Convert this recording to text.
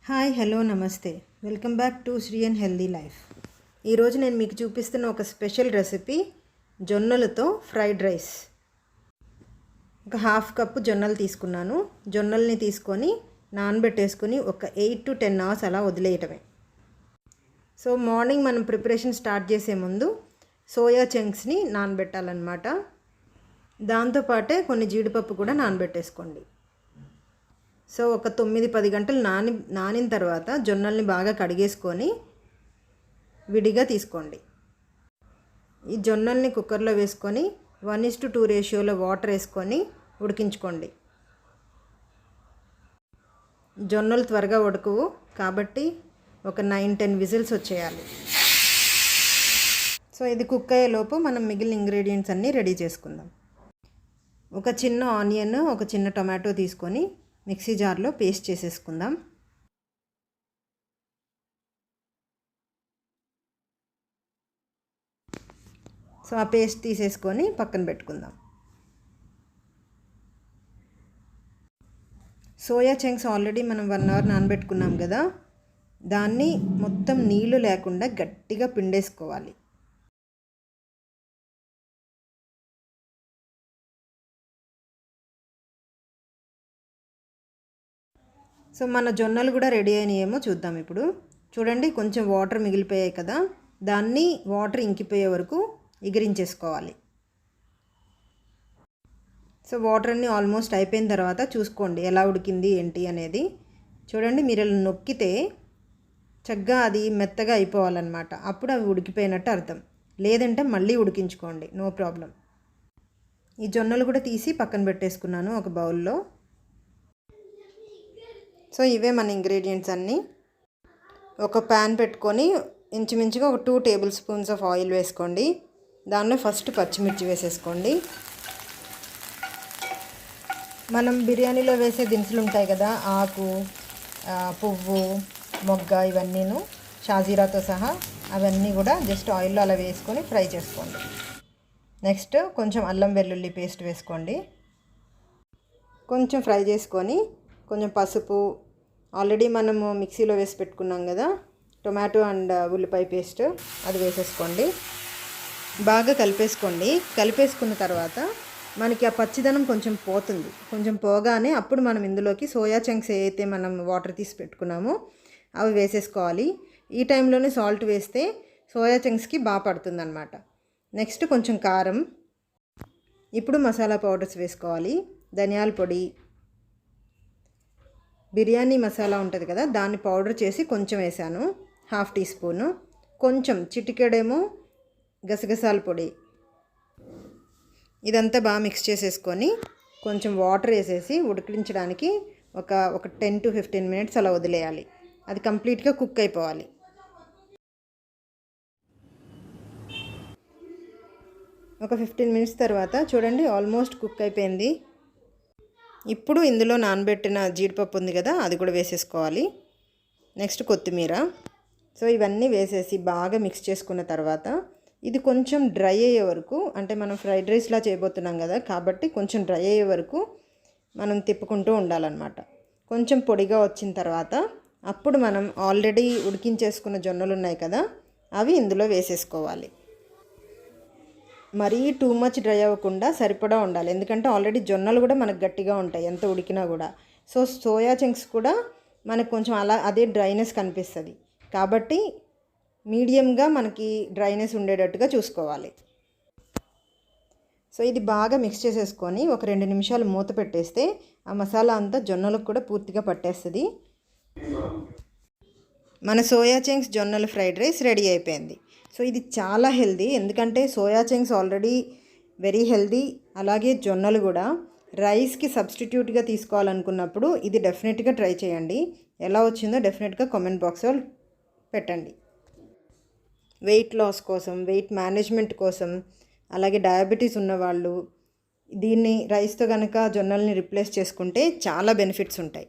Hi hello నమస్తే welcome back to Sri and healthy life. ఈరోజు నేను మీకు చూపిస్తున్న ఒక స్పెషల్ రెసిపీ జొన్నలతో ఫ్రైడ్ రైస్. ఒక హాఫ్ కప్పు జొన్నలు తీసుకున్నాను. జొన్నల్ని తీసుకొని నానబెట్టేసుకొని ఒక 8 to 10 hours అలా వదిలేయటమే. సో మార్నింగ్ మనం ప్రిపరేషన్ స్టార్ట్ చేసే ముందు సోయా చంక్స్ని నానబెట్టాలన్నమాట. దాంతోపాటే కొన్ని జీడిపప్పు కూడా నానబెట్టేసుకోండి. సో ఒక 9-10 గంటలు నానిన తర్వాత జొన్నల్ని బాగా కడిగేసుకొని విడిగా తీసుకోండి. ఈ జొన్నల్ని కుక్కర్లో వేసుకొని 1:2 రేషియోలో వాటర్ వేసుకొని ఉడికించుకోండి. జొన్నలు త్వరగా ఉడకవు కాబట్టి ఒక 9-10 విజిల్స్ వచ్చేయాలి. సో ఇది కుక్ అయ్యేలోపు మనం మిగిలిన ఇంగ్రీడియంట్స్ అన్నీ రెడీ చేసుకుందాం. ఒక చిన్న ఆనియన్, ఒక చిన్న టొమాటో తీసుకొని మిక్సీ జార్లో పేస్ట్ చేసేసుకుందాం. సో ఆ పేస్ట్ తీసేసుకొని పక్కన పెట్టుకుందాం. సోయా చంక్స్ ఆల్రెడీ మనం 1 hour నానబెట్టుకున్నాం కదా, దాన్ని మొత్తం నీళ్లు లేకుండా గట్టిగా పిండేసుకోవాలి. సో మన జొన్నలు కూడా రెడీ అయినాయేమో చూద్దాం. ఇప్పుడు చూడండి, కొంచెం వాటర్ మిగిలిపోయాయి కదా, దాన్ని వాటర్ ఇంకిపోయే వరకు ఎగిరించేసుకోవాలి. సో వాటర్ అన్నీ ఆల్మోస్ట్ అయిపోయిన తర్వాత చూసుకోండి ఎలా ఉడికింది ఏంటి అనేది. చూడండి, మీరు ఇలా నొక్కితే చక్కగా అది మెత్తగా అయిపోవాలన్నమాట. అప్పుడు అవి ఉడికిపోయినట్టు అర్థం. లేదంటే మళ్ళీ ఉడికించుకోండి, నో ప్రాబ్లం. ఈ జొన్నలు కూడా తీసి పక్కన పెట్టేసుకున్నాను ఒక బౌల్లో. సో ఇవే మన ఇంగ్రీడియంట్స్ అన్నీ. ఒక ప్యాన్ పెట్టుకొని ఇంచుమించుగా ఒక 2 tablespoons ఆఫ్ ఆయిల్ వేసుకోండి. దానిలో ఫస్ట్ పచ్చిమిర్చి వేసేసుకోండి. మనం బిర్యానీలో వేసే దినుసులు ఉంటాయి కదా, ఆకు, పువ్వు, మొగ్గ, ఇవన్నీను షాజీరాతో సహా అవన్నీ కూడా జస్ట్ ఆయిల్లో అలా వేసుకొని ఫ్రై చేసుకోండి. నెక్స్ట్ కొంచెం అల్లం వెల్లుల్లి పేస్ట్ వేసుకోండి. కొంచెం ఫ్రై చేసుకొని కొంచెం పసుపు, ఆల్రెడీ మనము మిక్సీలో వేసి పెట్టుకున్నాం కదా టొమాటో అండ్ ఉల్లిపాయ పేస్ట్, అది వేసేసుకోండి. బాగా కలిపేసుకోండి. కలిపేసుకున్న తర్వాత మనకి ఆ పచ్చిదనం కొంచెం పోతుంది. కొంచెం పోగానే అప్పుడు మనం ఇందులోకి సోయా చంక్స్ ఏవైతే మనం వాటర్ తీసి పెట్టుకున్నామో అవి వేసేసుకోవాలి. ఈ టైంలోనే సాల్ట్ వేస్తే సోయా చంక్స్కి బాగా పడుతుంది అన్నమాట. నెక్స్ట్ కొంచెం కారం. ఇప్పుడు మసాలా పౌడర్స్ వేసుకోవాలి. ధనియాల పొడి, బిర్యానీ మసాలా ఉంటుంది కదా, దాన్ని పౌడర్ చేసి కొంచెం వేసాను, 1/2 teaspoon. కొంచెం చిటికెడేమో గసగసాల పొడి. ఇదంతా బాగా మిక్స్ చేసేసుకొని కొంచెం వాటర్ వేసేసి ఉడికించడానికి ఒక 10 to 15 minutes అలా వదిలేయాలి. అది కంప్లీట్గా కుక్ అయిపోవాలి. ఒక 15 minutes తర్వాత చూడండి, ఆల్మోస్ట్ కుక్ అయిపోయింది. ఇప్పుడు ఇందులో నానబెట్టిన జీడిపప్పు ఉంది కదా, అది కూడా వేసేసుకోవాలి. నెక్స్ట్ కొత్తిమీర. సో ఇవన్నీ వేసేసి బాగా మిక్స్ చేసుకున్న తర్వాత ఇది కొంచెం డ్రై అయ్యే వరకు, అంటే మనం ఫ్రైడ్ రైస్లా చేయబోతున్నాం కదా కాబట్టి కొంచెం డ్రై అయ్యే వరకు మనం తిప్పుకుంటూ ఉండాలన్నమాట. కొంచెం పొడిగా వచ్చిన తర్వాత అప్పుడు మనం ఆల్రెడీ ఉడికించేసుకున్న జొన్నలు ఉన్నాయి కదా, అవి ఇందులో వేసేసుకోవాలి. మరీ టూ మచ్ డ్రై అవ్వకుండా సరిపడా ఉండాలి. ఎందుకంటే ఆల్రెడీ జొన్నలు కూడా మనకు గట్టిగా ఉంటాయి ఎంత ఉడికినా కూడా. సో సోయా చంక్స్ కూడా మనకు కొంచెం అదే డ్రైనెస్ కనిపిస్తుంది. కాబట్టి మీడియంగా మనకి డ్రైనెస్ ఉండేటట్టుగా చూసుకోవాలి. సో ఇది బాగా మిక్స్ చేసేసుకొని ఒక 2 నిమిషాలు మూత పెట్టేస్తే ఆ మసాలా అంతా జొన్నలకు కూడా పూర్తిగా పట్టేస్తుంది. మన సోయా చంక్స్ జొన్నల ఫ్రైడ్ రైస్ రెడీ అయిపోయింది. సో ఇది చాలా హెల్దీ, ఎందుకంటే soya chunks already very healthy. అలాగే జొన్నలు కూడా రైస్కి సబ్స్టిట్యూట్గా తీసుకోవాలనుకున్నప్పుడు ఇది డెఫినెట్గా ట్రై చేయండి. ఎలా వచ్చిందో డెఫినెట్గా కామెంట్ బాక్స్లో పెట్టండి. వెయిట్ లాస్ కోసం, వెయిట్ మేనేజ్మెంట్ కోసం, అలాగే డయాబెటీస్ ఉన్నవాళ్ళు దీన్ని రైస్తో కనుక జొన్నల్ని రిప్లేస్ చేసుకుంటే చాలా బెనిఫిట్స్ ఉంటాయి.